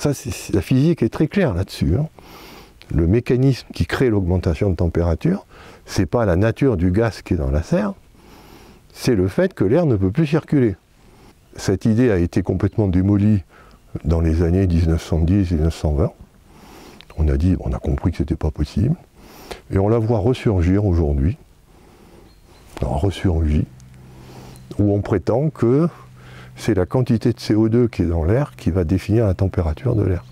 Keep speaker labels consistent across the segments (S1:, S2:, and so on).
S1: Ça, la physique est très claire là-dessus. Hein. Le mécanisme qui crée l'augmentation de température, ce n'est pas la nature du gaz qui est dans la serre, c'est le fait que l'air ne peut plus circuler. Cette idée a été complètement démolie dans les années 1910-1920. On a dit, on a compris que ce n'était pas possible. Et on la voit ressurgir aujourd'hui, où on prétend que c'est la quantité de CO2 qui est dans l'air qui va définir la température de l'air.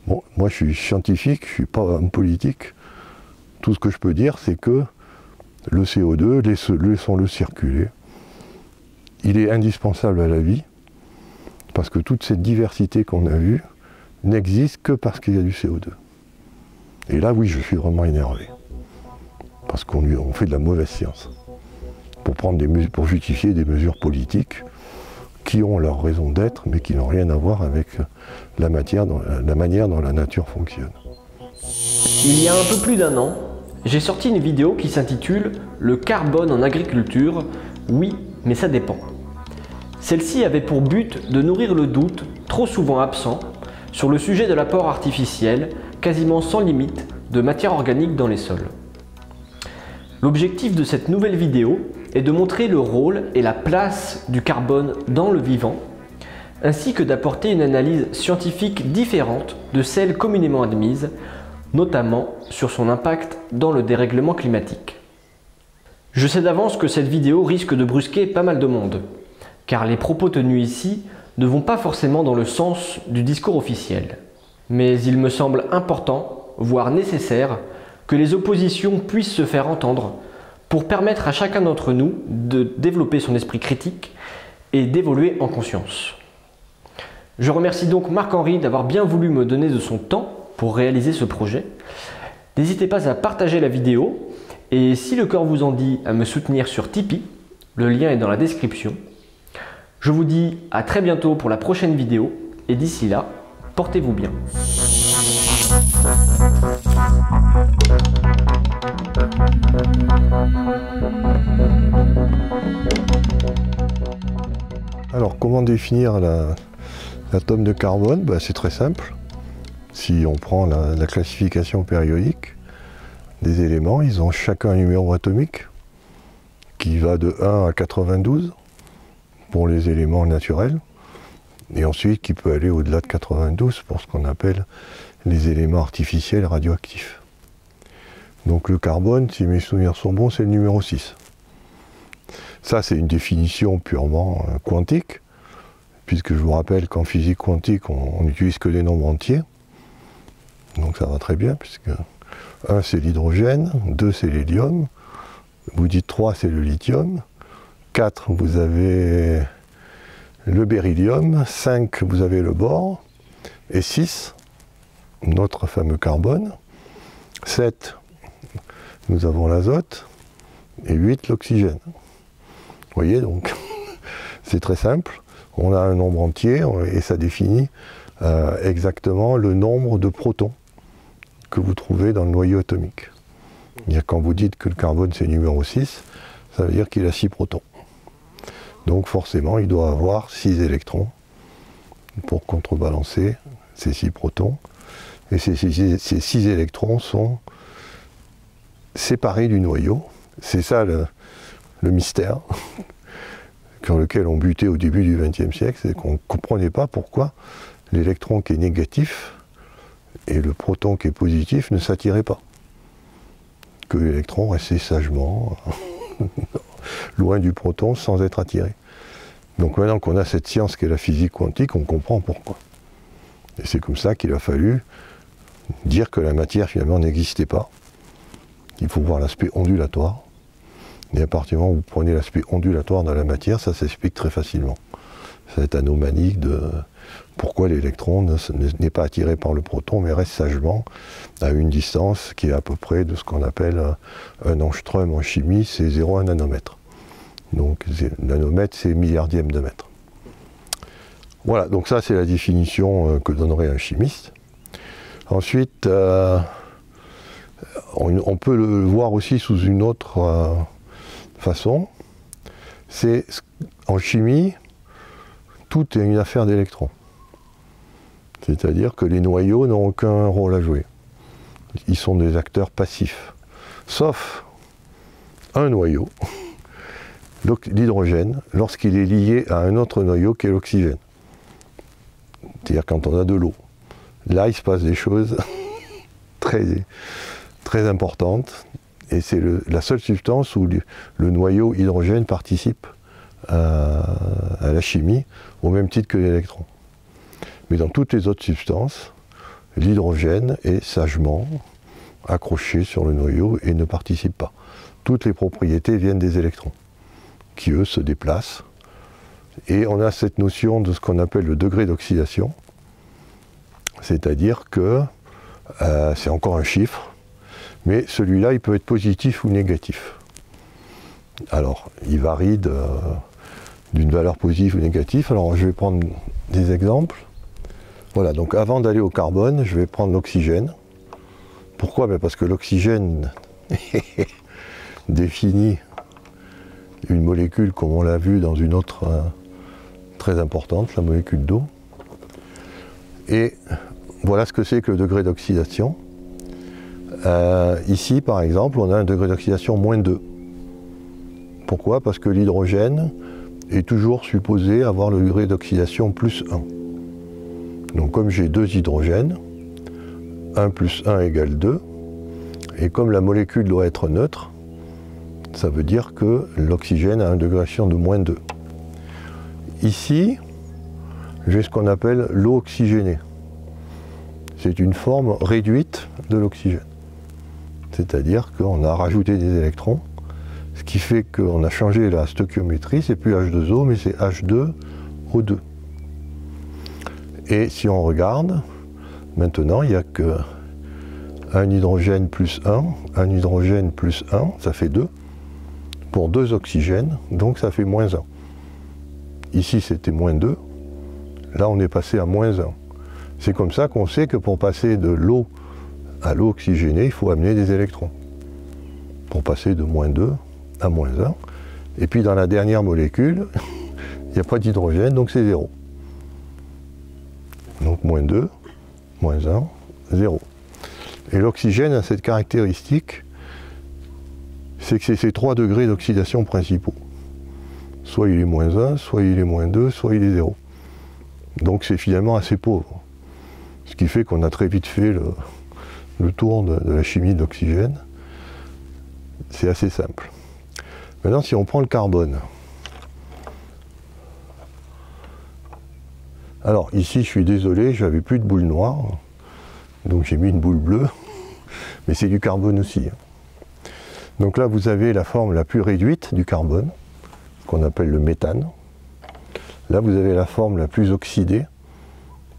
S1: Bon, moi je suis scientifique, je ne suis pas homme politique. Tout ce que je peux dire, c'est que le CO2, laissons-le circuler. Il est indispensable à la vie, parce que toute cette diversité qu'on a vue n'existe que parce qu'il y a du CO2. Et là, oui, je suis vraiment énervé. Parce qu'on fait de la mauvaise science. Pour justifier des mesures politiques qui ont leur raison d'être, mais qui n'ont rien à voir avec la manière dont la nature fonctionne.
S2: Il y a un peu plus d'un an, j'ai sorti une vidéo qui s'intitule « Le carbone en agriculture, oui, mais ça dépend ». Celle-ci avait pour but de nourrir le doute, trop souvent absent, sur le sujet de l'apport artificiel, quasiment sans limite, de matière organique dans les sols. L'objectif de cette nouvelle vidéo est de montrer le rôle et la place du carbone dans le vivant, ainsi que d'apporter une analyse scientifique différente de celle communément admise, notamment sur son impact dans le dérèglement climatique. Je sais d'avance que cette vidéo risque de brusquer pas mal de monde, car les propos tenus ici ne vont pas forcément dans le sens du discours officiel. Mais il me semble important, voire nécessaire, que les oppositions puissent se faire entendre pour permettre à chacun d'entre nous de développer son esprit critique et d'évoluer en conscience. Je remercie donc Marc-Henri d'avoir bien voulu me donner de son temps pour réaliser ce projet. N'hésitez pas à partager la vidéo et si le cœur vous en dit, à me soutenir sur Tipeee, le lien est dans la description. Je vous dis à très bientôt pour la prochaine vidéo et d'ici là, portez-vous bien.
S1: Alors, comment définir l'atome de carbone? C'est très simple. Si on prend la classification périodique des éléments, ils ont chacun un numéro atomique qui va de 1 à 92 pour les éléments naturels, et ensuite qui peut aller au-delà de 92 pour ce qu'on appelle les éléments artificiels radioactifs. Donc le carbone, si mes souvenirs sont bons, c'est le numéro 6. Ça, c'est une définition purement quantique, puisque je vous rappelle qu'en physique quantique, on n'utilise que des nombres entiers. Donc ça va très bien, puisque 1 c'est l'hydrogène, 2 c'est l'hélium, vous dites 3 c'est le lithium, 4 vous avez le beryllium, 5 vous avez le bore, et 6, notre fameux carbone, 7 nous avons l'azote, et 8 l'oxygène. Vous voyez, donc c'est très simple, on a un nombre entier et ça définit exactement le nombre de protons que vous trouvez dans le noyau atomique. Quand vous dites que le carbone c'est numéro 6, ça veut dire qu'il a 6 protons. Donc forcément il doit avoir 6 électrons pour contrebalancer ces 6 protons. Et ces 6 électrons sont séparés du noyau. C'est ça le mystère sur lequel on butait au début du XXe siècle, c'est qu'on ne comprenait pas pourquoi l'électron qui est négatif et le proton qui est positif ne s'attiraient pas. Que l'électron restait sagement loin du proton sans être attiré. Donc maintenant qu'on a cette science qu'est la physique quantique, on comprend pourquoi. Et c'est comme ça qu'il a fallu dire que la matière finalement n'existait pas. Il faut voir l'aspect ondulatoire. Et à partir du moment où vous prenez l'aspect ondulatoire de la matière, ça s'explique très facilement. Cette anomalie de pourquoi l'électron n'est pas attiré par le proton, mais reste sagement à une distance qui est à peu près de ce qu'on appelle un angstrom en chimie, c'est 0,1 nanomètre. Donc nanomètre, c'est milliardième de mètre. Voilà, donc ça c'est la définition que donnerait un chimiste. Ensuite, on peut le voir aussi sous une autre façon. C'est en chimie, tout est une affaire d'électrons. C'est-à-dire que les noyaux n'ont aucun rôle à jouer. Ils sont des acteurs passifs. Sauf un noyau, l'hydrogène, lorsqu'il est lié à un autre noyau qui est l'oxygène. C'est-à-dire quand on a de l'eau. Là, il se passe des choses très, très importantes. Et c'est la seule substance où le noyau hydrogène participe à la chimie, au même titre que l'électron. Mais dans toutes les autres substances, l'hydrogène est sagement accroché sur le noyau et ne participe pas. Toutes les propriétés viennent des électrons, qui eux se déplacent. Et on a cette notion de ce qu'on appelle le degré d'oxydation, c'est-à-dire que c'est encore un chiffre, mais celui-là il peut être positif ou négatif. Alors, il varie d'une valeur positive ou négative. Alors, je vais prendre des exemples. Voilà, donc avant d'aller au carbone, je vais prendre l'oxygène. Pourquoi? Parce que l'oxygène définit une molécule, comme on l'a vu dans une autre très importante, la molécule d'eau. Et voilà ce que c'est que le degré d'oxydation. Ici, par exemple, on a un degré d'oxydation -2. Pourquoi? Parce que l'hydrogène est toujours supposé avoir le degré d'oxydation +1. Donc comme j'ai 2 hydrogènes, 1 + 1 = 2, et comme la molécule doit être neutre, ça veut dire que l'oxygène a un degré d'oxydation de -2. Ici, j'ai ce qu'on appelle l'eau oxygénée. C'est une forme réduite de l'oxygène. C'est-à-dire qu'on a rajouté des électrons, ce qui fait qu'on a changé la stoichiométrie, c'est plus H2O, mais c'est H2O2. Et si on regarde, maintenant, il n'y a qu'un hydrogène plus 1, un hydrogène plus 1, ça fait 2, pour 2 oxygènes, donc ça fait -1. Ici, c'était -2, là, on est passé à -1. C'est comme ça qu'on sait que pour passer de l'eau à l'eau oxygénée, il faut amener des électrons. Pour passer de -2 à -1. Et puis dans la dernière molécule, il n'y a pas d'hydrogène, donc c'est 0. Donc -2, -1, 0. Et l'oxygène a cette caractéristique, c'est que c'est ces 3 degrés d'oxydation principaux. Soit il est -1, soit il est -2, soit il est 0. Donc c'est finalement assez pauvre. Ce qui fait qu'on a très vite fait le tour de la chimie de l'oxygène. C'est assez simple. Maintenant, si on prend le carbone. Alors ici, je suis désolé, j'avais plus de boule noire, donc j'ai mis une boule bleue, mais c'est du carbone aussi. Donc là, vous avez la forme la plus réduite du carbone, qu'on appelle le méthane. Là, vous avez la forme la plus oxydée,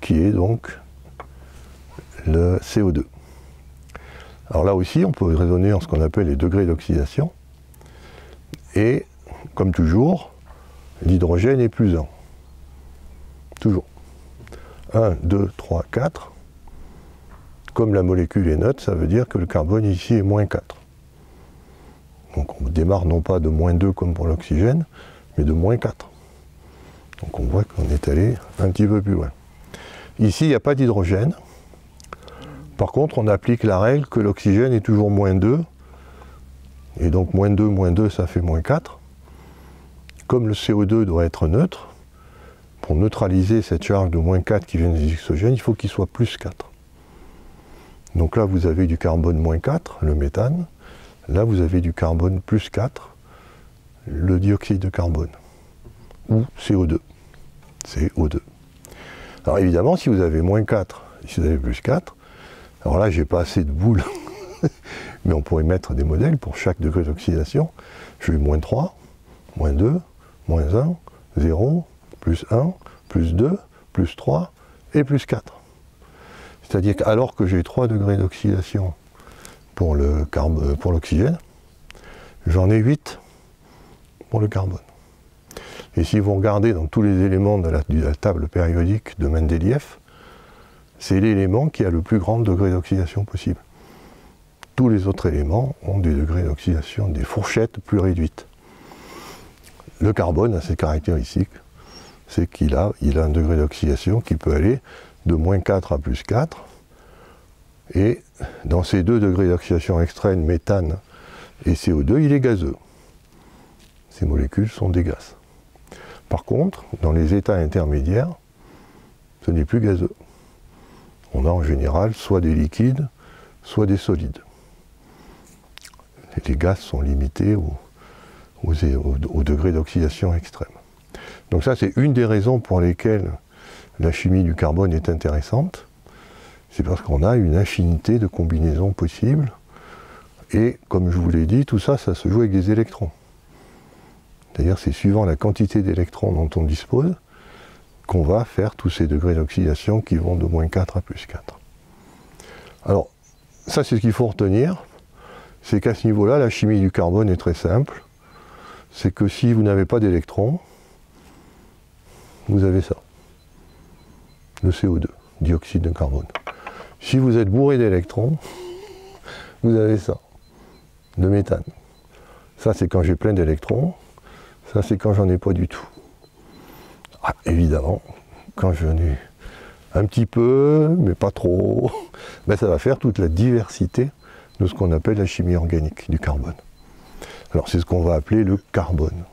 S1: qui est donc le CO2. Alors là aussi, on peut raisonner en ce qu'on appelle les degrés d'oxydation. Et, comme toujours, l'hydrogène est plus 1. Toujours. 1, 2, 3, 4. Comme la molécule est neutre, ça veut dire que le carbone ici est -4. Donc on démarre non pas de -2 comme pour l'oxygène, mais de -4. Donc on voit qu'on est allé un petit peu plus loin. Ici, il n'y a pas d'hydrogène. Par contre, on applique la règle que l'oxygène est toujours -2. Et donc -2, ça fait -4. Comme le CO2 doit être neutre, pour neutraliser cette charge de -4 qui vient des oxygènes, il faut qu'il soit +4. Donc là, vous avez du carbone -4, le méthane. Là, vous avez du carbone +4, le dioxyde de carbone. Ou CO2. CO2. Alors évidemment, si vous avez -4, si vous avez +4, alors là, j'ai pas assez de boules, mais on pourrait mettre des modèles pour chaque degré d'oxydation. Je vais -3, -2, -1, 0, +1, +2, +3 et +4. C'est-à-dire qu'alors que j'ai 3 degrés d'oxydation pour l'oxygène, j'en ai 8 pour le carbone. Et si vous regardez dans tous les éléments de la table périodique de Mendeleïev, c'est l'élément qui a le plus grand degré d'oxydation possible. Tous les autres éléments ont des degrés d'oxydation, des fourchettes plus réduites. Le carbone a cette caractéristique, c'est qu'il a un degré d'oxydation qui peut aller de -4 à +4. Et dans ces 2 degrés d'oxydation extrême, méthane et CO2, il est gazeux. Ces molécules sont des gaz. Par contre, dans les états intermédiaires, ce n'est plus gazeux. On a en général soit des liquides, soit des solides. Et les gaz sont limités au degré d'oxydation extrême. Donc ça, c'est une des raisons pour lesquelles la chimie du carbone est intéressante. C'est parce qu'on a une infinité de combinaisons possibles. Et comme je vous l'ai dit, tout ça, ça se joue avec des électrons. C'est-à-dire, c'est suivant la quantité d'électrons dont on dispose qu'on va faire tous ces degrés d'oxydation qui vont de -4 à +4. Alors, ça, c'est ce qu'il faut retenir. C'est qu'à ce niveau-là, la chimie du carbone est très simple. C'est que si vous n'avez pas d'électrons, vous avez ça, le CO2, dioxyde de carbone. Si vous êtes bourré d'électrons, vous avez ça, le méthane. Ça, c'est quand j'ai plein d'électrons. Ça, c'est quand j'en ai pas du tout. Ah, évidemment, quand j'en ai un petit peu, mais pas trop, ben ça va faire toute la diversité de ce qu'on appelle la chimie organique du carbone. Alors, c'est ce qu'on va appeler le carbone,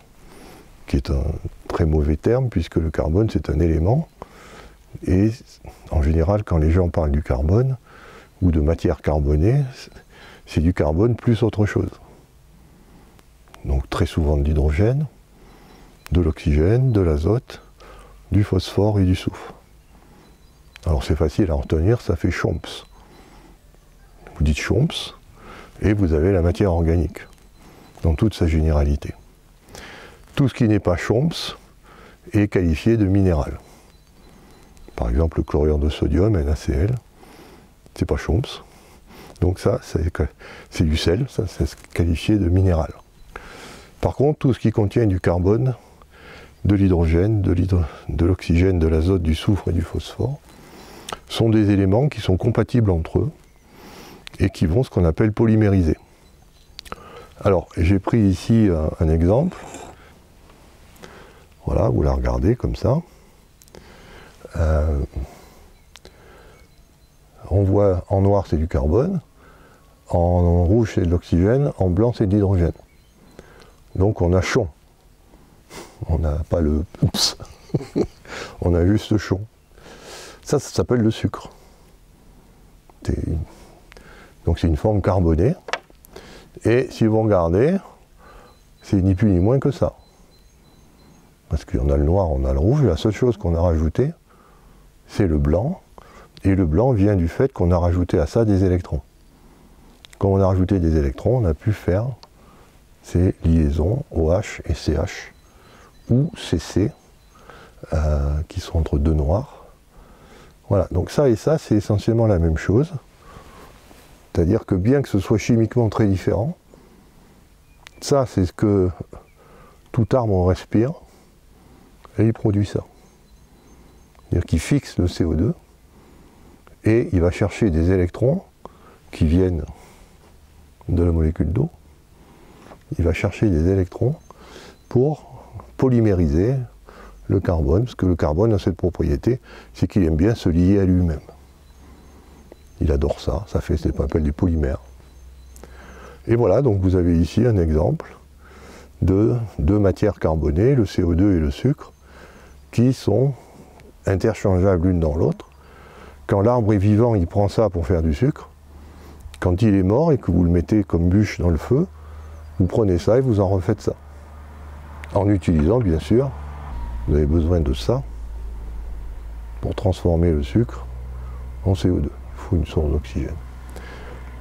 S1: qui est un très mauvais terme, puisque le carbone, c'est un élément. Et en général, quand les gens parlent du carbone, ou de matière carbonée, c'est du carbone plus autre chose. Donc très souvent de l'hydrogène, de l'oxygène, de l'azote, du phosphore et du soufre. Alors c'est facile à retenir, ça fait CHOMPS. Vous dites CHOMPS, et vous avez la matière organique, dans toute sa généralité. Tout ce qui n'est pas CHOMPS est qualifié de minéral. Par exemple, le chlorure de sodium, NaCl, c'est pas CHOMPS. Donc ça, c'est du sel, ça c'est qualifié de minéral. Par contre, tout ce qui contient du carbone, de l'hydrogène, de l'oxygène, de l'azote, du soufre et du phosphore, sont des éléments qui sont compatibles entre eux et qui vont ce qu'on appelle polymériser. Alors, j'ai pris ici un exemple. Voilà, vous la regardez comme ça. On voit en noir c'est du carbone, en rouge c'est de l'oxygène, en blanc c'est de l'hydrogène. Donc on a chon. On n'a pas le oups. On a juste chon. Ça s'appelle le sucre. Donc c'est une forme carbonée. Et si vous regardez, c'est ni plus ni moins que ça. Parce qu'on a le noir, on a le rouge, la seule chose qu'on a rajouté, c'est le blanc. Et le blanc vient du fait qu'on a rajouté à ça des électrons. Quand on a rajouté des électrons, on a pu faire ces liaisons OH et CH, ou CC, qui sont entre deux noirs. Voilà, donc ça et ça, c'est essentiellement la même chose. C'est-à-dire que bien que ce soit chimiquement très différent, ça c'est ce que tout arbre respire, et il produit ça. C'est-à-dire qu'il fixe le CO2, et il va chercher des électrons qui viennent de la molécule d'eau. Il va chercher des électrons pour polymériser le carbone, parce que le carbone a cette propriété, c'est qu'il aime bien se lier à lui-même. Il adore ça, ça fait ce qu'on appelle des polymères. Et voilà, donc vous avez ici un exemple de deux matières carbonées, le CO2 et le sucre, qui sont interchangeables l'une dans l'autre. Quand l'arbre est vivant, il prend ça pour faire du sucre. Quand il est mort et que vous le mettez comme bûche dans le feu, vous prenez ça et vous en refaites ça. En utilisant, bien sûr, vous avez besoin de ça pour transformer le sucre en CO2. Il faut une source d'oxygène.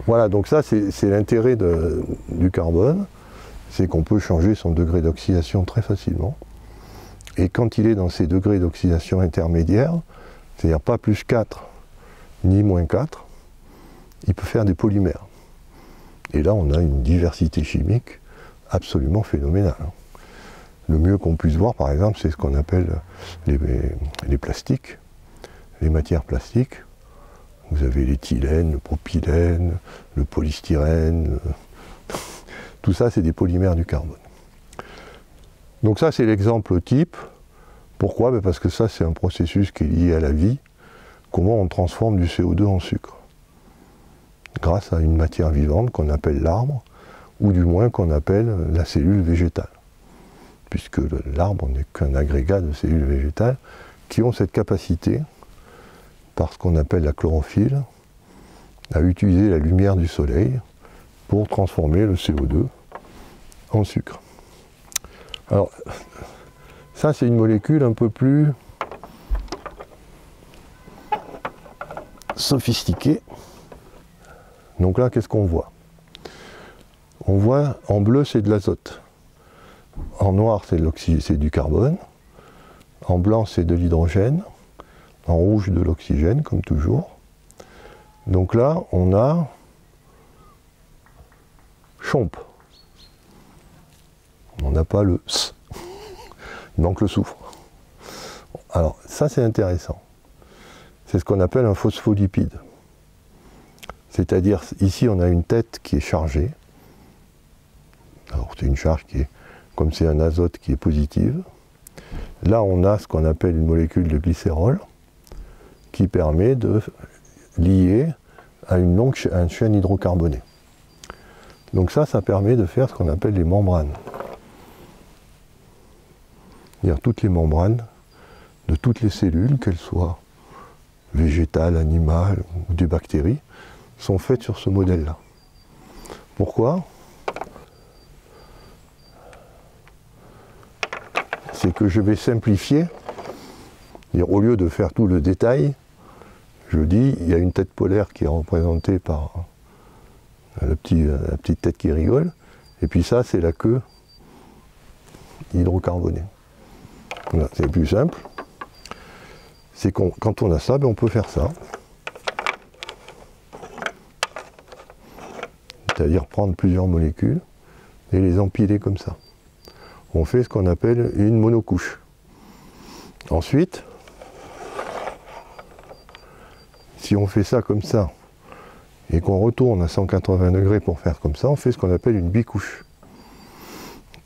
S1: Voilà, donc ça c'est l'intérêt du carbone, c'est qu'on peut changer son degré d'oxydation très facilement. Et quand il est dans ces degrés d'oxydation intermédiaires, c'est-à-dire pas plus 4 ni moins 4, il peut faire des polymères. Et là, on a une diversité chimique absolument phénoménale. Le mieux qu'on puisse voir, par exemple, c'est ce qu'on appelle les plastiques, les matières plastiques. Vous avez l'éthylène, le propylène, le polystyrène. Tout ça, c'est des polymères du carbone. Donc ça, c'est l'exemple type. Pourquoi? Parce que ça, c'est un processus qui est lié à la vie, comment on transforme du CO2 en sucre, grâce à une matière vivante qu'on appelle l'arbre, ou du moins qu'on appelle la cellule végétale, puisque l'arbre n'est qu'un agrégat de cellules végétales qui ont cette capacité, par ce qu'on appelle la chlorophylle, à utiliser la lumière du soleil pour transformer le CO2 en sucre. Alors, ça c'est une molécule un peu plus sophistiquée. Donc là, qu'est-ce qu'on voit? On voit, en bleu, c'est de l'azote. En noir, c'est du carbone. En blanc, c'est de l'hydrogène. En rouge, de l'oxygène, comme toujours. Donc là, on a chomp. On n'a pas le S. Il manque le soufre. Alors, ça, c'est intéressant. C'est ce qu'on appelle un phospholipide. C'est-à-dire, ici, on a une tête qui est chargée. Alors, c'est une charge qui est, comme c'est un azote qui est positive. Là, on a ce qu'on appelle une molécule de glycérol qui permet de lier à une chaîne hydrocarbonée. Donc ça permet de faire ce qu'on appelle les membranes. C'est-à-dire toutes les membranes de toutes les cellules, qu'elles soient végétales, animales ou des bactéries, sont faites sur ce modèle-là. Pourquoi? C'est que je vais simplifier, au lieu de faire tout le détail, je dis il y a une tête polaire qui est représentée par la petite tête qui rigole, et puis ça c'est la queue hydrocarbonée. Voilà, c'est plus simple. C'est quand on a ça, on peut faire ça. C'est-à-dire prendre plusieurs molécules et les empiler comme ça. On fait ce qu'on appelle une monocouche. Ensuite, si on fait ça comme ça, et qu'on retourne à 180 degrés pour faire comme ça, on fait ce qu'on appelle une bicouche.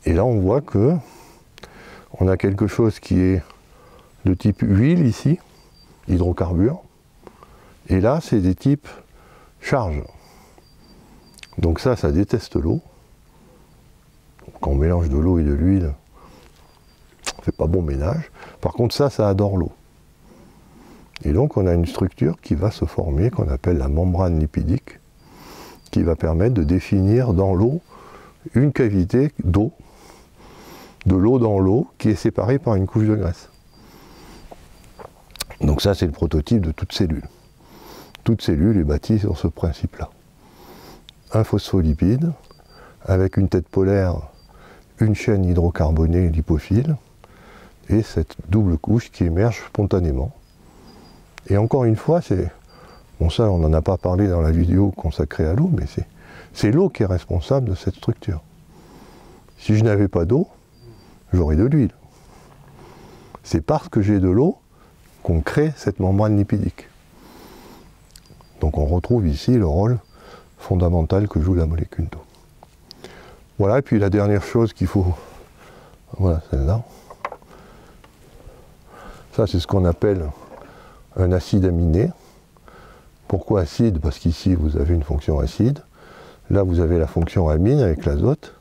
S1: Et là, on voit que on a quelque chose qui est de type huile ici, hydrocarbures, et là, c'est des types charge. Donc ça déteste l'eau. Quand on mélange de l'eau et de l'huile, on ne fait pas bon ménage. Par contre, ça adore l'eau. Et donc, on a une structure qui va se former, qu'on appelle la membrane lipidique, qui va permettre de définir dans l'eau une cavité d'eau, de l'eau dans l'eau, qui est séparée par une couche de graisse. Donc ça, c'est le prototype de toute cellule. Toute cellule est bâtie sur ce principe-là. Un phospholipide, avec une tête polaire, une chaîne hydrocarbonée lipophile, et cette double couche qui émerge spontanément. Et encore une fois, bon ça on n'en a pas parlé dans la vidéo consacrée à l'eau, mais c'est l'eau qui est responsable de cette structure. Si je n'avais pas d'eau, j'aurais de l'huile. C'est parce que j'ai de l'eau qu'on crée cette membrane lipidique. Donc on retrouve ici le rôle fondamental que joue la molécule d'eau. Voilà, et puis la dernière chose qu'il faut, voilà celle-là. Ça c'est ce qu'on appelle un acide aminé. Pourquoi acide? Parce qu'ici vous avez une fonction acide. Là vous avez la fonction amine avec l'azote.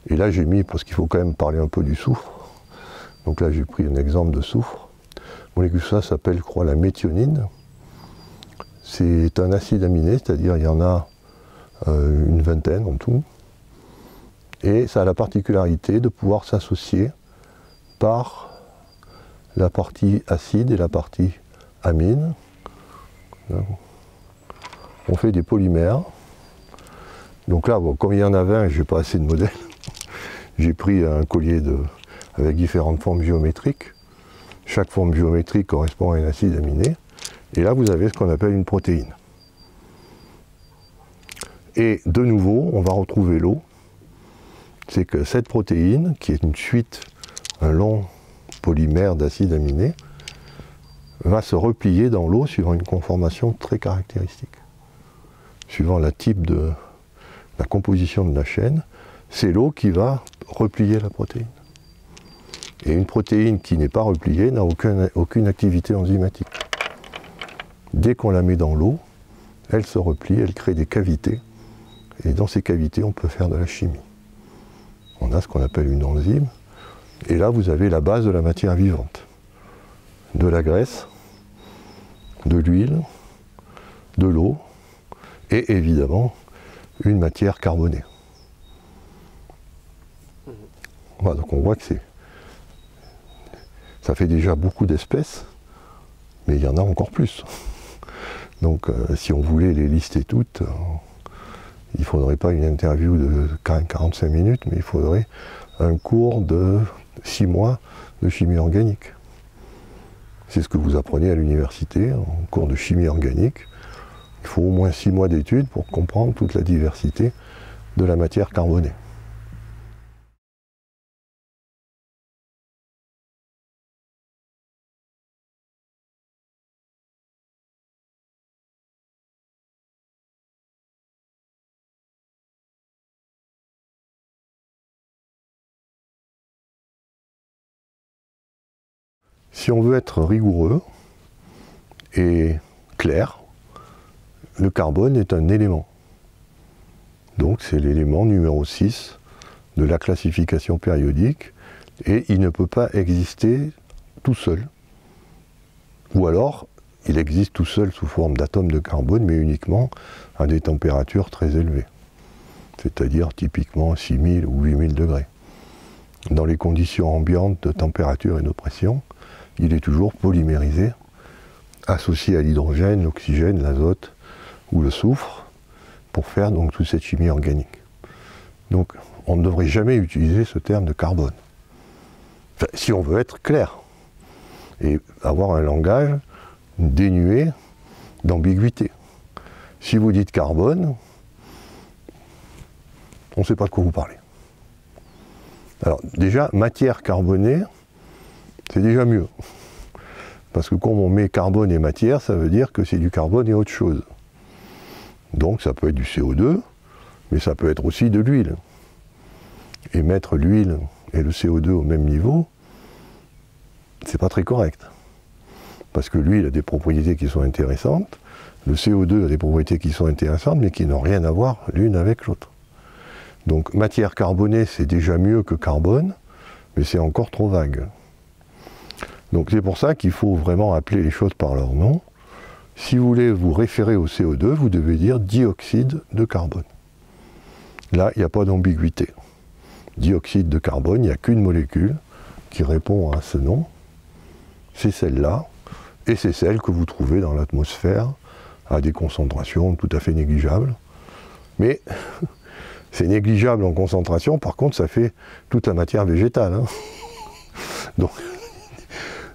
S1: Et là j'ai mis, parce qu'il faut quand même parler un peu du soufre. Donc là j'ai pris un exemple de soufre. La molécule ça s'appelle, je crois, la méthionine. C'est un acide aminé, c'est-à-dire il y en a une vingtaine en tout. Et ça a la particularité de pouvoir s'associer par la partie acide et la partie amine. On fait des polymères. Donc là, bon, comme il y en a 20 et je n'ai pas assez de modèles, j'ai pris un collier avec différentes formes géométriques. Chaque forme géométrique correspond à un acide aminé. Et là, vous avez ce qu'on appelle une protéine. Et de nouveau, on va retrouver l'eau. C'est que cette protéine, qui est une suite, un long polymère d'acide aminé, va se replier dans l'eau suivant une conformation très caractéristique. Suivant la composition de la chaîne, c'est l'eau qui va replier la protéine. Et une protéine qui n'est pas repliée n'a aucune activité enzymatique. Dès qu'on la met dans l'eau, elle se replie, elle crée des cavités. Et dans ces cavités, on peut faire de la chimie. On a ce qu'on appelle une enzyme. Et là, vous avez la base de la matière vivante. De la graisse, de l'huile, de l'eau et évidemment une matière carbonée. Voilà, donc on voit que ça fait déjà beaucoup d'espèces, mais il y en a encore plus. Donc si on voulait les lister toutes, il ne faudrait pas une interview de 45 minutes, mais il faudrait un cours de 6 mois de chimie organique. C'est ce que vous apprenez à l'université, en cours de chimie organique. Il faut au moins 6 mois d'études pour comprendre toute la diversité de la matière carbonée. Si on veut être rigoureux et clair, le carbone est un élément. Donc c'est l'élément numéro 6 de la classification périodique et il ne peut pas exister tout seul. Ou alors, il existe tout seul sous forme d'atomes de carbone, mais uniquement à des températures très élevées. C'est-à-dire typiquement 6000 ou 8000 degrés. Dans les conditions ambiantes de température et de pression, il est toujours polymérisé, associé à l'hydrogène, l'oxygène, l'azote ou le soufre, pour faire donc toute cette chimie organique. Donc on ne devrait jamais utiliser ce terme de carbone. Enfin, si on veut être clair et avoir un langage dénué d'ambiguïté. Si vous dites carbone, on ne sait pas de quoi vous parlez. Alors déjà, matière carbonée, c'est déjà mieux. Parce que quand on met carbone et matière, ça veut dire que c'est du carbone et autre chose. Donc ça peut être du CO2, mais ça peut être aussi de l'huile. Et mettre l'huile et le CO2 au même niveau, c'est pas très correct. Parce que l'huile a des propriétés qui sont intéressantes, le CO2 a des propriétés qui sont intéressantes, mais qui n'ont rien à voir l'une avec l'autre. Donc matière carbonée, c'est déjà mieux que carbone, mais c'est encore trop vague. Donc c'est pour ça qu'il faut vraiment appeler les choses par leur nom. Si vous voulez vous référer au CO2, vous devez dire dioxyde de carbone. Là, il n'y a pas d'ambiguïté. Dioxyde de carbone, il n'y a qu'une molécule qui répond à ce nom. C'est celle-là, et c'est celle que vous trouvez dans l'atmosphère à des concentrations tout à fait négligeables. Mais c'est négligeable en concentration, par contre ça fait toute la matière végétale. Hein. Donc,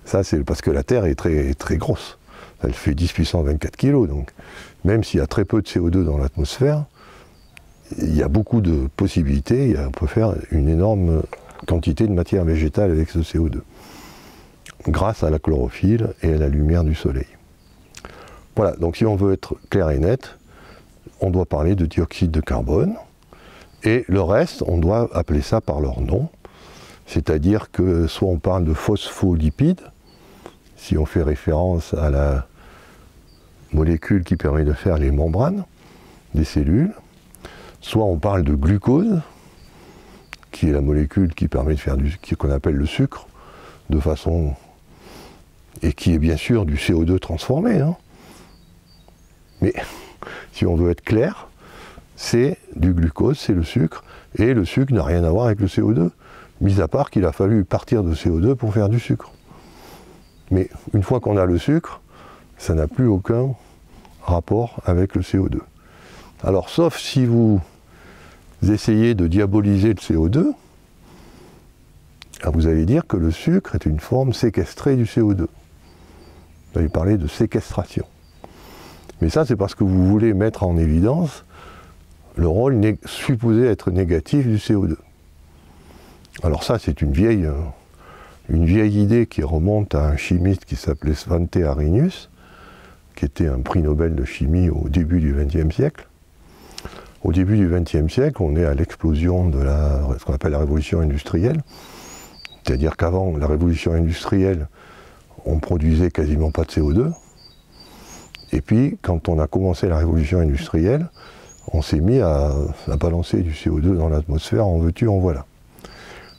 S1: ça c'est parce que la Terre est très grosse. Elle fait 10 puissance 24 kg, donc même s'il y a très peu de CO2 dans l'atmosphère, il y a beaucoup de possibilités, on peut faire une énorme quantité de matière végétale avec ce CO2, grâce à la chlorophylle et à la lumière du soleil. Voilà, donc si on veut être clair et net, on doit parler de dioxyde de carbone, et le reste, on doit appeler ça par leur nom, c'est-à-dire que soit on parle de phospholipides, si on fait référence à la molécule qui permet de faire les membranes des cellules, soit on parle de glucose, qui est la molécule qui permet de faire qu'on appelle le sucre, de façon, et qui est bien sûr du CO2 transformé. Hein. Mais si on veut être clair, c'est du glucose, c'est le sucre, et le sucre n'a rien à voir avec le CO2, mis à part qu'il a fallu partir de CO2 pour faire du sucre. Mais une fois qu'on a le sucre, ça n'a plus aucun rapport avec le CO2. Alors sauf si vous essayez de diaboliser le CO2, vous allez dire que le sucre est une forme séquestrée du CO2. Vous allez parler de séquestration. Mais ça c'est parce que vous voulez mettre en évidence le rôle supposé être négatif du CO2. Alors ça c'est une vieille idée qui remonte à un chimiste qui s'appelait Svante Arrhenius, qui était un prix Nobel de chimie au début du XXe siècle. Au début du XXe siècle, on est à l'explosion de ce qu'on appelle la révolution industrielle. C'est-à-dire qu'avant la révolution industrielle, on produisait quasiment pas de CO2. Et puis, quand on a commencé la révolution industrielle, on s'est mis à balancer du CO2 dans l'atmosphère, en veux-tu, en voilà.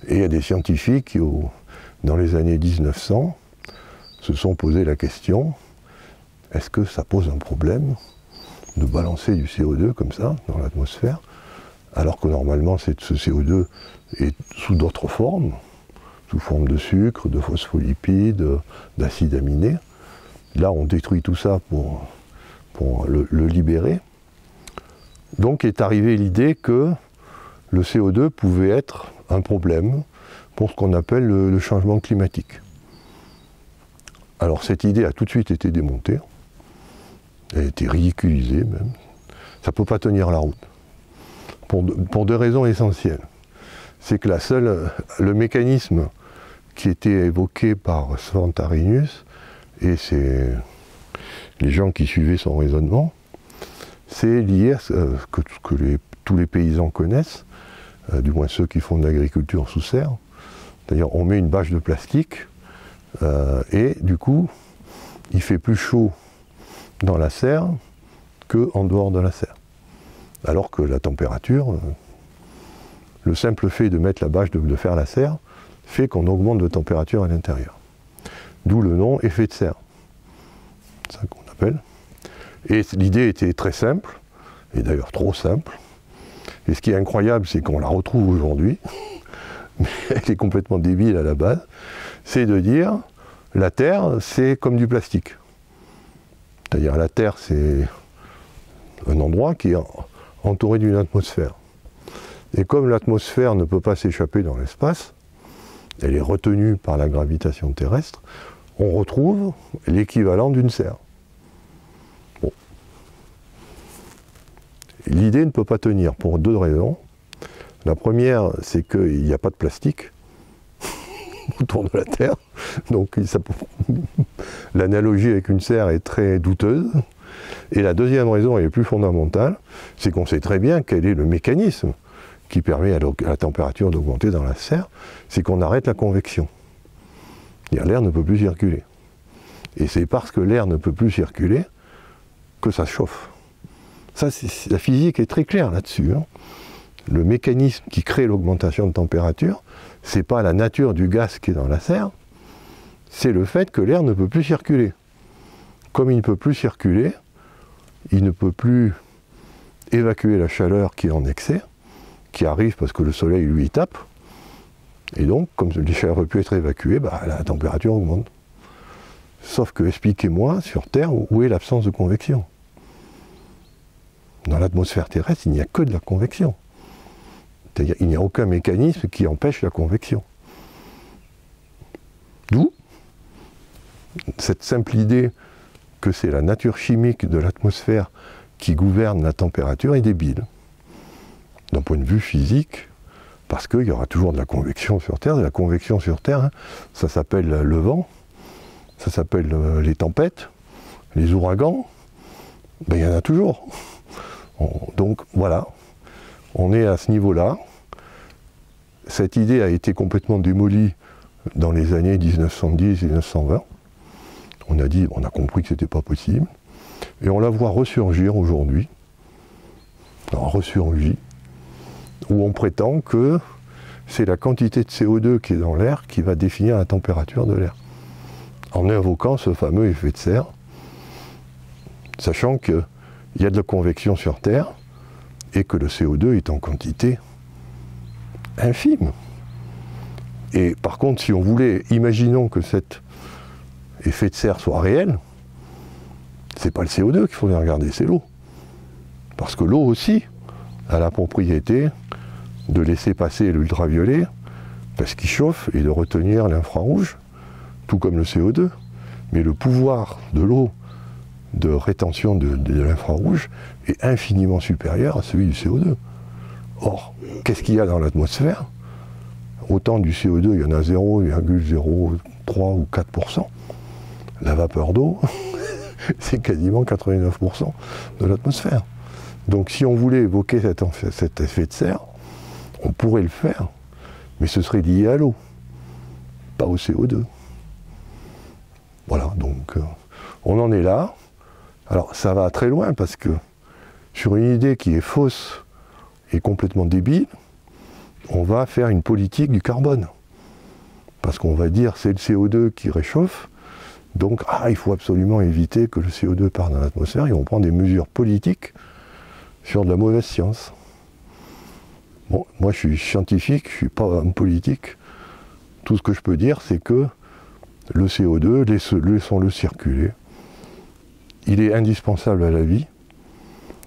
S1: Et il y a des scientifiques qui, dans les années 1900, se sont posé la question, est-ce que ça pose un problème de balancer du CO2 comme ça dans l'atmosphère, alors que normalement ce CO2 est sous d'autres formes, sous forme de sucre, de phospholipides, d'acides aminés. Là, on détruit tout ça pour le libérer. Donc est arrivée l'idée que le CO2 pouvait être un problème pour ce qu'on appelle le changement climatique. Alors cette idée a tout de suite été démontée, elle a été ridiculisée même. Ça ne peut pas tenir la route, pour deux raisons essentielles. C'est que le mécanisme qui était évoqué par Svante Arrhenius, et c'est les gens qui suivaient son raisonnement, c'est lié à ce que tous les paysans connaissent, du moins ceux qui font de l'agriculture sous serre. C'est-à-dire on met une bâche de plastique et du coup il fait plus chaud dans la serre qu'en dehors de la serre. Alors que la température, le simple fait de mettre la bâche, de faire la serre, fait qu'on augmente de température à l'intérieur. D'où le nom effet de serre. C'est ça qu'on appelle. Et l'idée était très simple, et d'ailleurs trop simple. Et ce qui est incroyable, c'est qu'on la retrouve aujourd'hui, mais elle est complètement débile à la base, c'est de dire, la Terre, c'est comme du plastique. C'est-à-dire la Terre, c'est un endroit qui est entouré d'une atmosphère. Et comme l'atmosphère ne peut pas s'échapper dans l'espace, elle est retenue par la gravitation terrestre, on retrouve l'équivalent d'une serre. Bon. L'idée ne peut pas tenir pour deux raisons. La première, c'est qu'il n'y a pas de plastique autour de la Terre, donc l'analogie avec une serre est très douteuse. Et la deuxième raison, et la plus fondamentale, c'est qu'on sait très bien quel est le mécanisme qui permet à la température d'augmenter dans la serre, c'est qu'on arrête la convection. L'air ne peut plus circuler. Et c'est parce que l'air ne peut plus circuler que ça chauffe. Ça, la physique est très claire là-dessus. Hein. Le mécanisme qui crée l'augmentation de température, c'est pas la nature du gaz qui est dans la serre, c'est le fait que l'air ne peut plus circuler. Comme il ne peut plus circuler, il ne peut plus évacuer la chaleur qui est en excès, qui arrive parce que le soleil lui tape, et donc, comme les chaleurs ne peuvent plus être évacuées, la température augmente. Sauf que, expliquez-moi, sur Terre, où est l'absence de convection? Dans l'atmosphère terrestre, il n'y a que de la convection. C'est-à-dire qu'il n'y a aucun mécanisme qui empêche la convection. D'où cette simple idée que c'est la nature chimique de l'atmosphère qui gouverne la température est débile. D'un point de vue physique, parce qu'il y aura toujours de la convection sur Terre. Et la convection sur Terre, hein, ça s'appelle le vent, ça s'appelle les tempêtes, les ouragans, il y en a toujours. Donc voilà, on est à ce niveau-là. Cette idée a été complètement démolie dans les années 1910-1920. On a dit, on a compris que ce n'était pas possible. Et on la voit ressurgir aujourd'hui. Ressurgit. Où on prétend que c'est la quantité de CO2 qui est dans l'air qui va définir la température de l'air. En invoquant ce fameux effet de serre, sachant qu'il y a de la convection sur Terre et que le CO2 est en quantité infime. Et par contre, si on voulait, imaginons que cet effet de serre soit réel, c'est pas le CO2 qu'il faudrait regarder, c'est l'eau. Parce que l'eau aussi a la propriété de laisser passer l'ultraviolet, parce qu'il chauffe, et de retenir l'infrarouge, tout comme le CO2. Mais le pouvoir de l'eau de rétention de l'infrarouge est infiniment supérieur à celui du CO2. Or, qu'est-ce qu'il y a dans l'atmosphère? Autant du CO2, il y en a 0,03 ou 4%. La vapeur d'eau, c'est quasiment 89% de l'atmosphère. Donc si on voulait évoquer cet effet de serre, on pourrait le faire, mais ce serait lié à l'eau, pas au CO2. Voilà, donc on en est là. Alors ça va très loin parce que sur une idée qui est fausse et complètement débile, on va faire une politique du carbone. Parce qu'on va dire c'est le CO2 qui réchauffe, donc il faut absolument éviter que le CO2 parte dans l'atmosphère, et on prend des mesures politiques sur de la mauvaise science. Bon, moi je suis scientifique, je ne suis pas homme politique. Tout ce que je peux dire, c'est que le CO2, laissons-le circuler. Il est indispensable à la vie,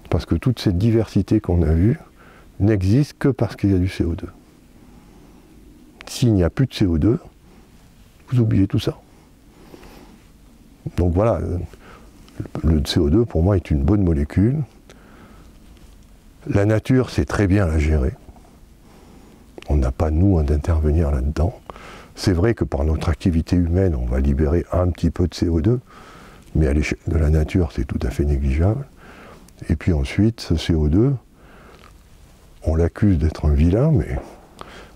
S1: parce que toute cette diversité qu'on a vue n'existe que parce qu'il y a du CO2. S'il n'y a plus de CO2, vous oubliez tout ça. Donc voilà, le CO2 pour moi est une bonne molécule. La nature sait très bien la gérer. On n'a pas, nous, d'intervenir là-dedans. C'est vrai que par notre activité humaine, on va libérer un petit peu de CO2, mais à l'échelle de la nature, c'est tout à fait négligeable. Et puis ensuite, ce CO2, on l'accuse d'être un vilain, mais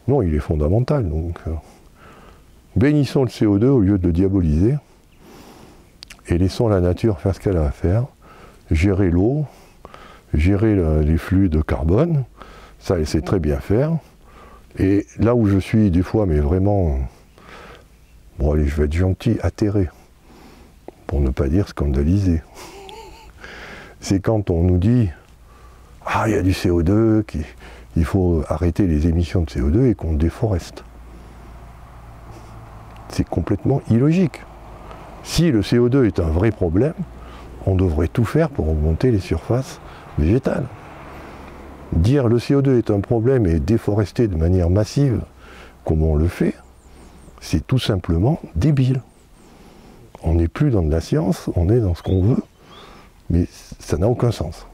S1: non, il est fondamental. Donc, bénissons le CO2 au lieu de le diaboliser, et laissons la nature faire ce qu'elle a à faire, gérer l'eau, gérer les flux de carbone, ça elle sait très bien faire. Et là où je suis des fois, mais vraiment, bon allez, je vais être gentil, atterré, pour ne pas dire scandalisé, c'est quand on nous dit « il y a du CO2, il faut arrêter les émissions de CO2 et qu'on déforeste ». C'est complètement illogique. Si le CO2 est un vrai problème, on devrait tout faire pour augmenter les surfaces végétales. Dire le CO2 est un problème et déforester de manière massive, comme on le fait, c'est tout simplement débile. On n'est plus dans de la science, on est dans ce qu'on veut, mais ça n'a aucun sens.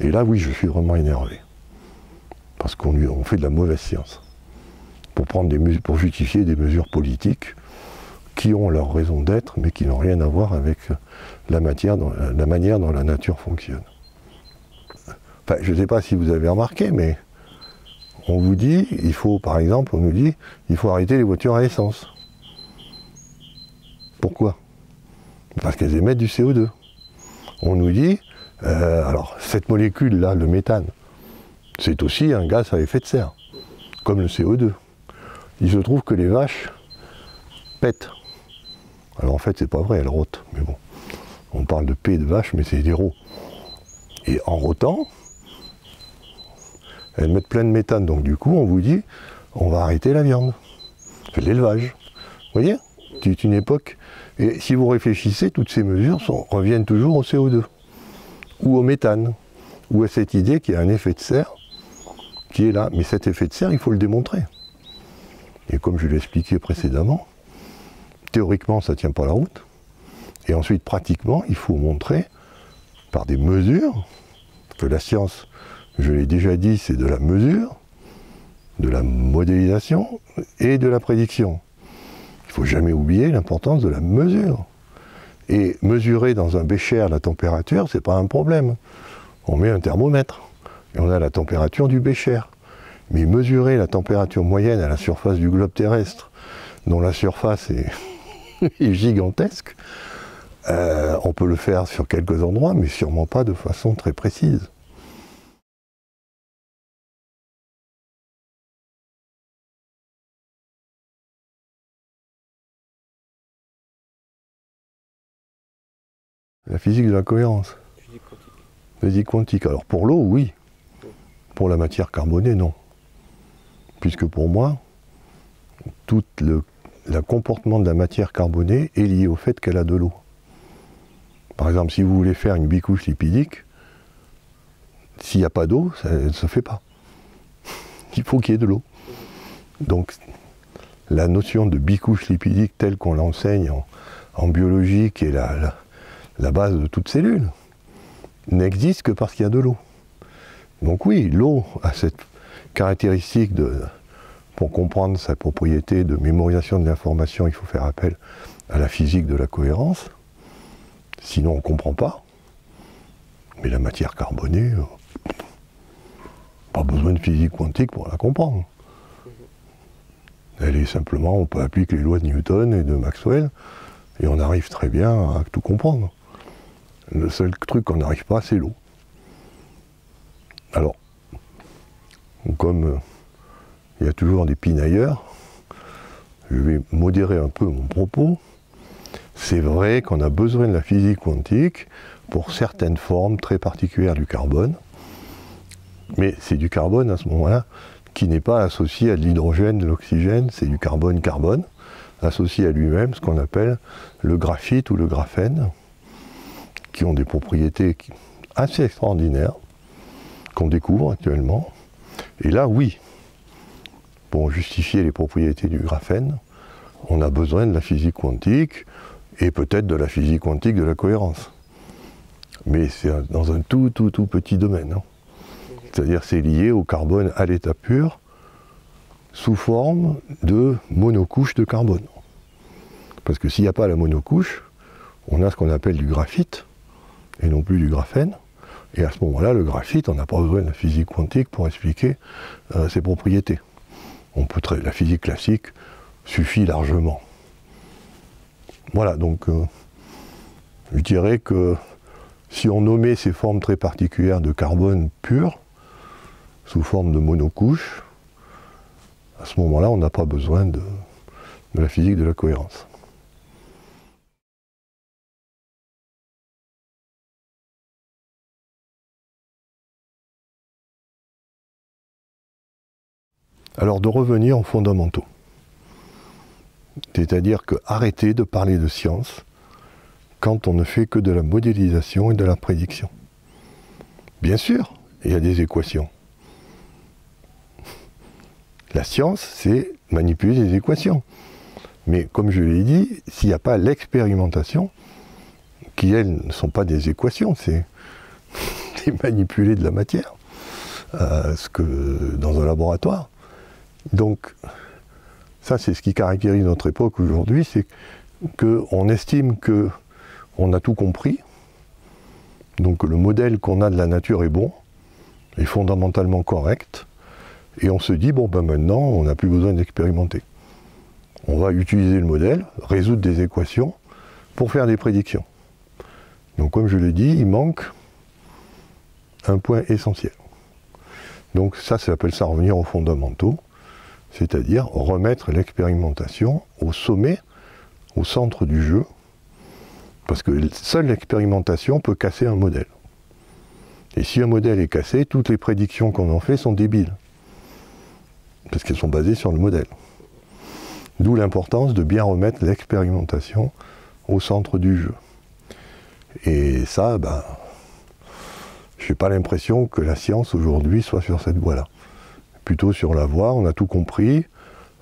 S1: Et là, oui, je suis vraiment énervé. Parce qu'on fait de la mauvaise science. Pour justifier des mesures politiques qui ont leur raison d'être, mais qui n'ont rien à voir avec la manière dont la nature fonctionne. Enfin, je ne sais pas si vous avez remarqué, mais on vous dit, par exemple, on nous dit, il faut arrêter les voitures à essence. Pourquoi? Parce qu'elles émettent du CO2. On nous dit, alors cette molécule-là, le méthane, c'est aussi un gaz à effet de serre, comme le CO2. Il se trouve que les vaches pètent. Alors en fait, c'est pas vrai, elles rôtent, mais bon. On parle de P de vache, mais c'est des rots. Et en rôtant, elles mettent plein de méthane, donc du coup, on vous dit, on va arrêter la viande. C'est l'élevage. Vous voyez? C'est une époque. Et si vous réfléchissez, toutes ces mesures reviennent toujours au CO2, ou au méthane, ou à cette idée qu'il y a un effet de serre qui est là. Mais cet effet de serre, il faut le démontrer. Et comme je l'ai expliqué précédemment, théoriquement, ça ne tient pas la route. Et ensuite, pratiquement, il faut montrer par des mesures, que la science, je l'ai déjà dit, c'est de la mesure, de la modélisation et de la prédiction. Il ne faut jamais oublier l'importance de la mesure. Et mesurer dans un bécher la température, ce n'est pas un problème. On met un thermomètre et on a la température du bécher. Mais mesurer la température moyenne à la surface du globe terrestre, dont la surface est, est gigantesque, on peut le faire sur quelques endroits, mais sûrement pas de façon très précise. La physique de la cohérence.
S3: Physique quantique.
S1: Physique quantique. Alors pour l'eau, oui. Pour la matière carbonée, non. Puisque pour moi, tout le comportement de la matière carbonée est lié au fait qu'elle a de l'eau. Par exemple, si vous voulez faire une bicouche lipidique, s'il n'y a pas d'eau, ça ne se fait pas. Il faut qu'il y ait de l'eau. Donc, la notion de bicouche lipidique telle qu'on l'enseigne en biologie, qui est la base de toute cellule, n'existe que parce qu'il y a de l'eau. Donc oui, l'eau a cette caractéristique pour comprendre sa propriété de mémorisation de l'information, il faut faire appel à la physique de la cohérence. Sinon, on ne comprend pas. Mais la matière carbonée, pas besoin de physique quantique pour la comprendre. Elle est simplement, on peut appliquer les lois de Newton et de Maxwell, et on arrive très bien à tout comprendre. Le seul truc qu'on n'arrive pas, c'est l'eau. Alors, comme il y a toujours des pinailleurs, je vais modérer un peu mon propos. C'est vrai qu'on a besoin de la physique quantique pour certaines formes très particulières du carbone, mais c'est du carbone à ce moment-là qui n'est pas associé à de l'hydrogène, de l'oxygène, c'est du carbone-carbone, associé à lui-même, ce qu'on appelle le graphite ou le graphène, qui ont des propriétés assez extraordinaires, qu'on découvre actuellement. Et là, oui, pour justifier les propriétés du graphène, on a besoin de la physique quantique, et peut-être de la physique quantique de la cohérence. Mais c'est dans un tout petit domaine. Hein. C'est-à-dire c'est lié au carbone à l'état pur, sous forme de monocouche de carbone. Parce que s'il n'y a pas la monocouche, on a ce qu'on appelle du graphite, et non plus du graphène. Et à ce moment-là, le graphite, on n'a pas besoin de la physique quantique pour expliquer ses propriétés. La physique classique suffit largement. Voilà, donc je dirais que si on nommait ces formes très particulières de carbone pur, sous forme de monocouche, à ce moment-là, on n'a pas besoin de la physique de la cohérence. Alors de revenir aux fondamentaux. C'est-à-dire que arrêter de parler de science quand on ne fait que de la modélisation et de la prédiction. Bien sûr, il y a des équations. La science, c'est manipuler des équations. Mais comme je l'ai dit, s'il n'y a pas l'expérimentation, qui elles ne sont pas des équations, c'est manipuler de la matière, dans un laboratoire. Donc, ça c'est ce qui caractérise notre époque aujourd'hui, c'est qu'on estime qu'on a tout compris, donc le modèle qu'on a de la nature est bon, est fondamentalement correct, et on se dit, bon ben maintenant on n'a plus besoin d'expérimenter. On va utiliser le modèle, résoudre des équations, pour faire des prédictions. Donc comme je l'ai dit, il manque un point essentiel. Donc ça s'appelle ça revenir aux fondamentaux, c'est-à-dire remettre l'expérimentation au sommet, au centre du jeu, parce que seule l'expérimentation peut casser un modèle. Et si un modèle est cassé, toutes les prédictions qu'on en fait sont débiles, parce qu'elles sont basées sur le modèle. D'où l'importance de bien remettre l'expérimentation au centre du jeu. Et ça, je n'ai pas l'impression que la science aujourd'hui soit sur cette voie-là. Plutôt sur la voie, on a tout compris,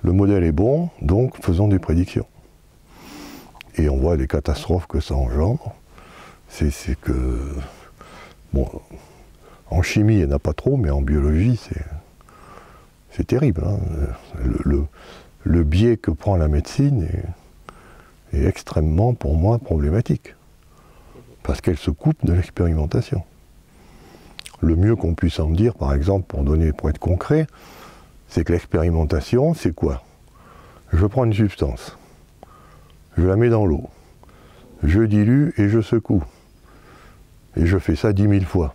S1: le modèle est bon, donc faisons des prédictions. Et on voit les catastrophes que ça engendre. C'est que, bon, en chimie, il n'y en a pas trop, mais en biologie, c'est terrible. Hein. Le biais que prend la médecine est extrêmement, pour moi, problématique. Parce qu'elle se coupe de l'expérimentation. Le mieux qu'on puisse en dire, par exemple, pour être concret, c'est que l'expérimentation, c'est quoi? Je prends une substance, je la mets dans l'eau, je dilue et je secoue. Et je fais ça 10 000 fois.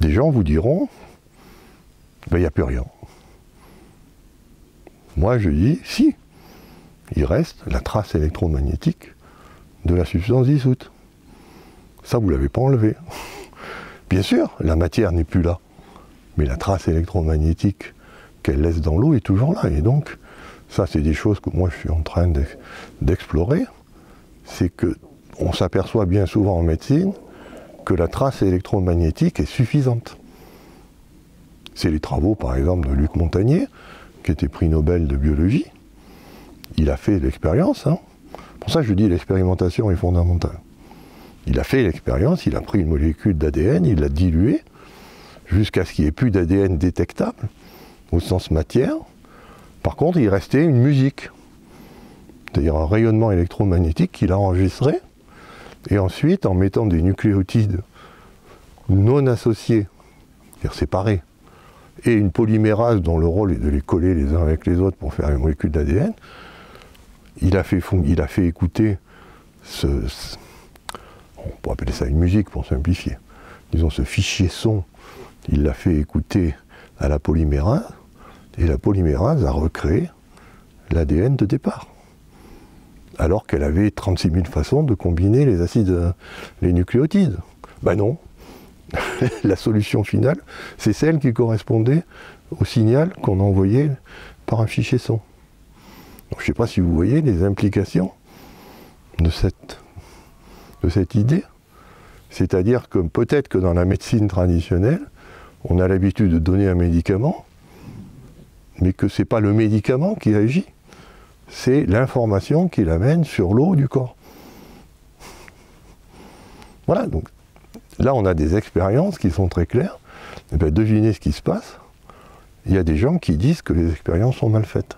S1: Des gens vous diront, il n'y a plus rien. Moi je dis, si, il reste la trace électromagnétique de la substance dissoute. Ça, vous ne l'avez pas enlevé. Bien sûr, la matière n'est plus là, mais la trace électromagnétique qu'elle laisse dans l'eau est toujours là. Et donc, ça, c'est des choses que moi, je suis en train d'explorer. C'est qu'on s'aperçoit bien souvent en médecine que la trace électromagnétique est suffisante. C'est les travaux, par exemple, de Luc Montagnier, qui était prix Nobel de biologie. Il a fait l'expérience. Hein. Pour ça, je dis l'expérimentation est fondamentale. Il a fait l'expérience, il a pris une molécule d'ADN, il l'a diluée, jusqu'à ce qu'il n'y ait plus d'ADN détectable, au sens matière. Par contre, il restait une musique, c'est-à-dire un rayonnement électromagnétique qu'il a enregistré, et ensuite, en mettant des nucléotides non associés, c'est-à-dire séparés, et une polymérase dont le rôle est de les coller les uns avec les autres pour faire une molécule d'ADN, il a fait écouter on pourrait appeler ça une musique pour simplifier, disons ce fichier son, il l'a fait écouter à la polymérase, et la polymérase a recréé l'ADN de départ. Alors qu'elle avait 36 000 façons de combiner les acides, les nucléotides. Ben non, la solution finale, c'est celle qui correspondait au signal qu'on envoyait par un fichier son. Donc, je ne sais pas si vous voyez les implications de cette idée. C'est-à-dire que peut-être que dans la médecine traditionnelle, on a l'habitude de donner un médicament, mais que ce n'est pas le médicament qui agit, c'est l'information qui l'amène sur l'eau du corps. Voilà, donc là on a des expériences qui sont très claires. Et bien, devinez ce qui se passe. Il y a des gens qui disent que les expériences sont mal faites.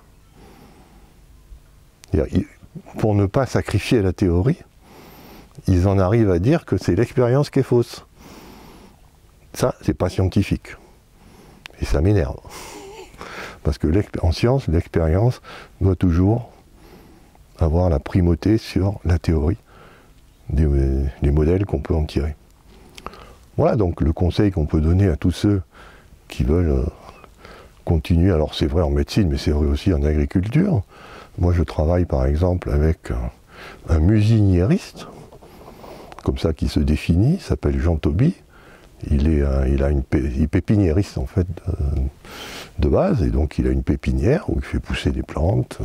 S1: Pour ne pas sacrifier la théorie, ils en arrivent à dire que c'est l'expérience qui est fausse. Ça, c'est pas scientifique. Et ça m'énerve. Parce que en science, l'expérience doit toujours avoir la primauté sur la théorie des modèles qu'on peut en tirer. Voilà donc le conseil qu'on peut donner à tous ceux qui veulent continuer. Alors c'est vrai en médecine, mais c'est vrai aussi en agriculture. Moi je travaille par exemple avec un musiniériste, comme ça qui se définit, il s'appelle Jean Toby. Il est pépiniériste en fait de base, et donc il a une pépinière où il fait pousser des plantes.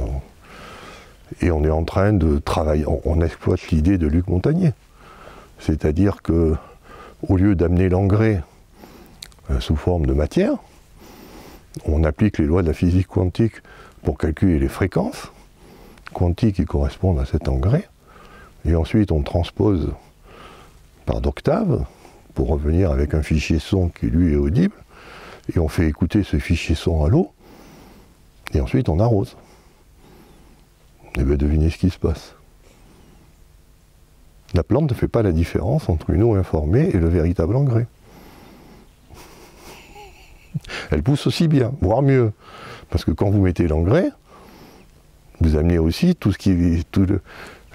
S1: Et on est en train de travailler, on exploite l'idée de Luc Montagnier. C'est-à-dire que au lieu d'amener l'engrais sous forme de matière, on applique les lois de la physique quantique pour calculer les fréquences quantiques qui correspondent à cet engrais, et ensuite on transpose par d'octaves pour revenir avec un fichier son qui lui est audible, et on fait écouter ce fichier son à l'eau, et ensuite on arrose. Et bien devinez ce qui se passe. La plante ne fait pas la différence entre une eau informée et le véritable engrais. Elle pousse aussi bien, voire mieux. Parce que quand vous mettez l'engrais, vous amenez aussi tout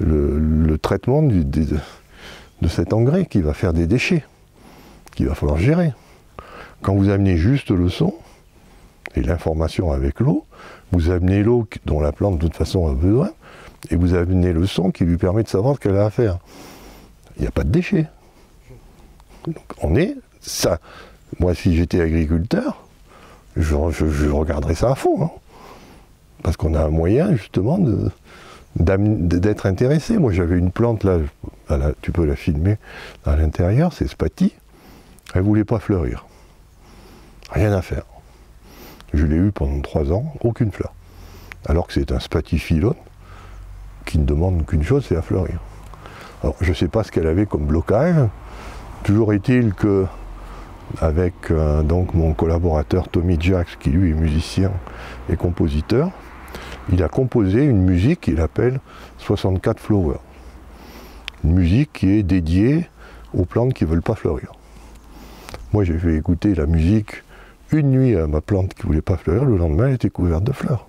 S1: le traitement de cet engrais qui va faire des déchets, qu'il va falloir gérer. Quand vous amenez juste le son et l'information avec l'eau, vous amenez l'eau dont la plante de toute façon a besoin, et vous amenez le son qui lui permet de savoir ce qu'elle a à faire. Il n'y a pas de déchets. Donc on est ça. Moi, si j'étais agriculteur, je regarderais ça à fond. Hein. Parce qu'on a un moyen, justement, d'être intéressé. Moi, j'avais une plante, là, tu peux la filmer à l'intérieur, c'est Spati. Elle ne voulait pas fleurir. Rien à faire. Je l'ai eu pendant 3 ans, aucune fleur. Alors que c'est un Spatifilum qui ne demande qu'une chose, c'est à fleurir. Alors, je ne sais pas ce qu'elle avait comme blocage. Toujours est-il que, avec donc mon collaborateur Tommy Jacks, qui lui est musicien et compositeur, il a composé une musique qu'il appelle 64 Flowers. Une musique qui est dédiée aux plantes qui ne veulent pas fleurir. Moi, j'ai fait écouter la musique une nuit à ma plante qui ne voulait pas fleurir, le lendemain, elle était couverte de fleurs.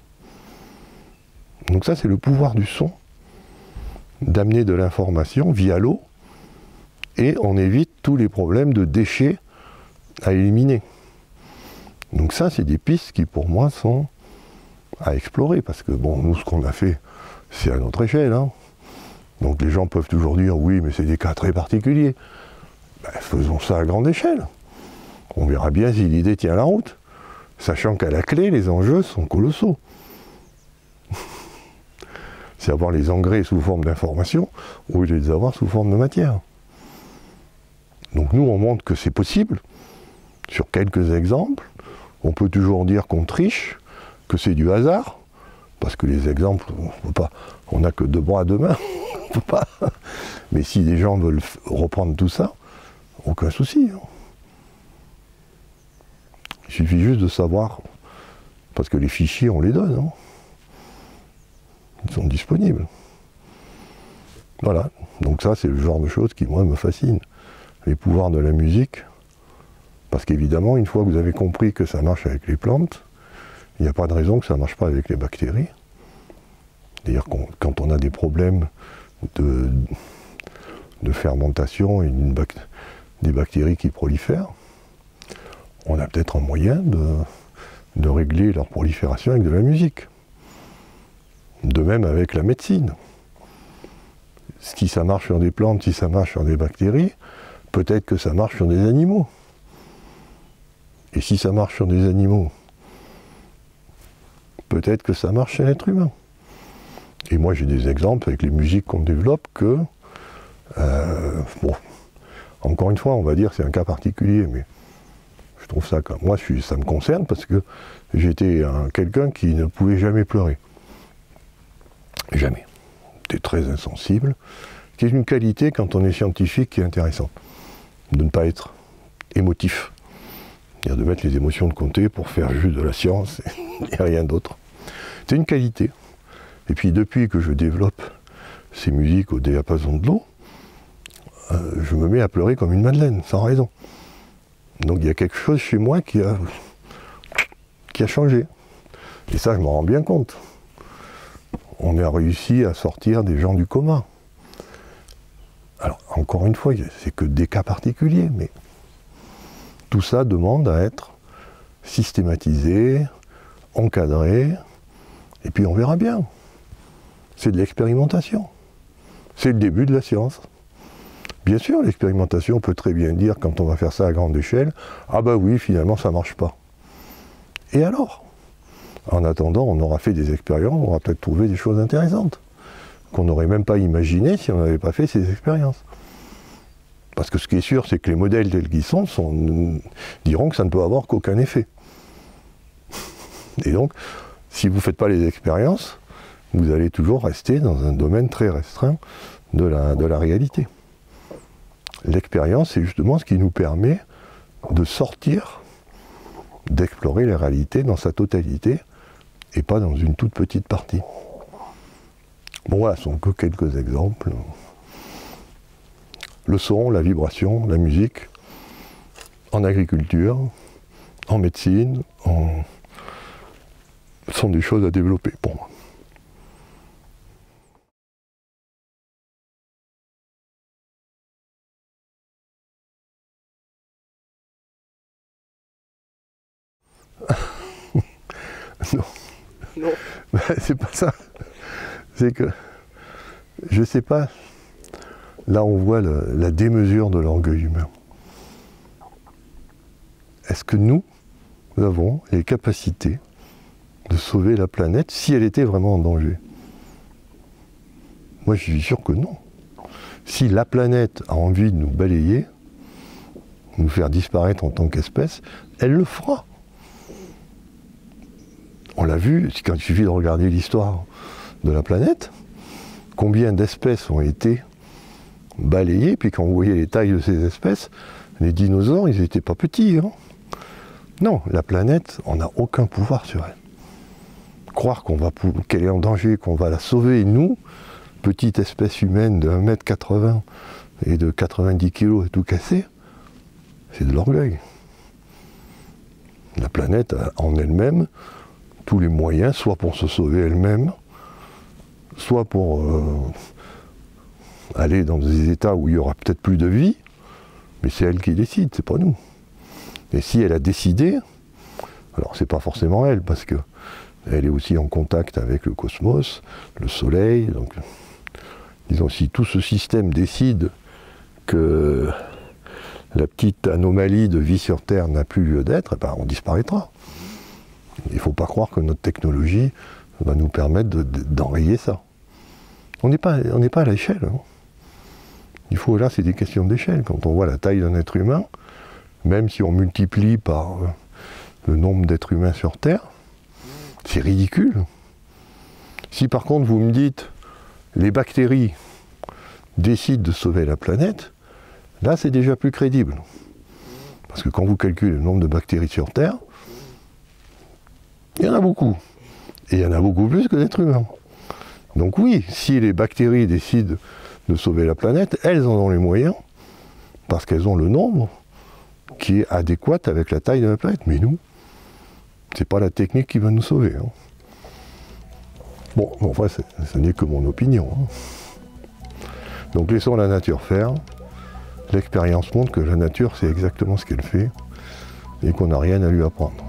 S1: Donc ça, c'est le pouvoir du son, d'amener de l'information via l'eau, et on évite tous les problèmes de déchets à éliminer. Donc ça, c'est des pistes qui, pour moi, sont à explorer, parce que, bon, nous, ce qu'on a fait, c'est à notre échelle. Hein. Donc les gens peuvent toujours dire, oui, mais c'est des cas très particuliers. Ben, faisons ça à grande échelle. On verra bien si l'idée tient la route, sachant qu'à la clé, les enjeux sont colossaux. C'est avoir les engrais sous forme d'information au lieu de les avoir sous forme de matière. Donc nous, on montre que c'est possible. Sur quelques exemples, on peut toujours dire qu'on triche, que c'est du hasard, parce que les exemples, on n'a que 2 bras, 2 mains, on peut pas. Mais si des gens veulent reprendre tout ça, aucun souci. Hein. Il suffit juste de savoir, parce que les fichiers, on les donne. Hein. Ils sont disponibles. Voilà, donc ça c'est le genre de choses qui moi me fascine. Les pouvoirs de la musique, parce qu'évidemment une fois que vous avez compris que ça marche avec les plantes, il n'y a pas de raison que ça ne marche pas avec les bactéries. C'est-à-dire quand on a des problèmes de fermentation et des bactéries qui prolifèrent, on a peut-être un moyen de régler leur prolifération avec de la musique. De même avec la médecine. Si ça marche sur des plantes, si ça marche sur des bactéries, peut-être que ça marche sur des animaux. Et si ça marche sur des animaux, peut-être que ça marche chez l'être humain. Et moi j'ai des exemples avec les musiques qu'on développe que, bon, encore une fois on va dire c'est un cas particulier, mais je trouve ça, moi ça me concerne parce que j'étais quelqu'un qui ne pouvait jamais pleurer. Jamais. J'étais très insensible, qui est une qualité quand on est scientifique qui est intéressante. De ne pas être émotif. C'est-à-dire de mettre les émotions de côté pour faire juste de la science et rien d'autre. C'est une qualité. Et puis depuis que je développe ces musiques au diapason de l'eau, je me mets à pleurer comme une madeleine, sans raison. Donc il y a quelque chose chez moi qui a changé. Et ça, je m'en rends bien compte. On a réussi à sortir des gens du coma. Alors, encore une fois, c'est que des cas particuliers, mais tout ça demande à être systématisé, encadré, et puis on verra bien. C'est de l'expérimentation. C'est le début de la science. Bien sûr, l'expérimentation peut très bien dire, quand on va faire ça à grande échelle, ah bah oui, finalement ça ne marche pas. Et alors ? En attendant, on aura fait des expériences, on aura peut-être trouvé des choses intéressantes, qu'on n'aurait même pas imaginées si on n'avait pas fait ces expériences. Parce que ce qui est sûr, c'est que les modèles tels qu'ils sont diront que ça ne peut avoir qu'aucun effet. Et donc, si vous ne faites pas les expériences, vous allez toujours rester dans un domaine très restreint de la réalité. L'expérience, c'est justement ce qui nous permet de sortir, d'explorer la réalité dans sa totalité, et pas dans une toute petite partie. Bon voilà, ce sont que quelques exemples. Le son, la vibration, la musique, en agriculture, en médecine, sont des choses à développer pour moi. Non. Non. C'est pas ça. C'est que, je sais pas, là on voit la démesure de l'orgueil humain. Est-ce que nous avons les capacités de sauver la planète si elle était vraiment en danger? Moi je suis sûr que non. Si la planète a envie de nous balayer, nous faire disparaître en tant qu'espèce, elle le fera. On l'a vu, quand il suffit de regarder l'histoire de la planète, combien d'espèces ont été balayées, puis quand vous voyez les tailles de ces espèces, les dinosaures, ils n'étaient pas petits. Hein. Non, la planète, on n'a aucun pouvoir sur elle. Croire qu'elle est en danger, qu'on va la sauver, nous, petite espèce humaine de 1,80 m et de 90 kg et tout cassé, c'est de l'orgueil. La planète a en elle-même tous les moyens, soit pour se sauver elle-même, soit pour aller dans des états où il y aura peut-être plus de vie, mais c'est elle qui décide, c'est pas nous. Et si elle a décidé, alors c'est pas forcément elle, parce que elle est aussi en contact avec le cosmos, le soleil, donc disons si tout ce système décide que la petite anomalie de vie sur Terre n'a plus lieu d'être, ben on disparaîtra. Il ne faut pas croire que notre technologie va nous permettre d'enrayer ça. On n'est pas à l'échelle. Hein. Là, c'est des questions d'échelle. Quand on voit la taille d'un être humain, même si on multiplie par le nombre d'êtres humains sur Terre, c'est ridicule. Si par contre vous me dites, les bactéries décident de sauver la planète, là c'est déjà plus crédible. Parce que quand vous calculez le nombre de bactéries sur Terre, il y en a beaucoup. Et il y en a beaucoup plus que d'êtres humains. Donc oui, si les bactéries décident de sauver la planète, elles en ont les moyens, parce qu'elles ont le nombre qui est adéquat avec la taille de la planète. Mais nous, c'est pas la technique qui va nous sauver. Hein. Bon, enfin, ce n'est que mon opinion. Hein. Donc laissons la nature faire. L'expérience montre que la nature sait exactement ce qu'elle fait et qu'on n'a rien à lui apprendre.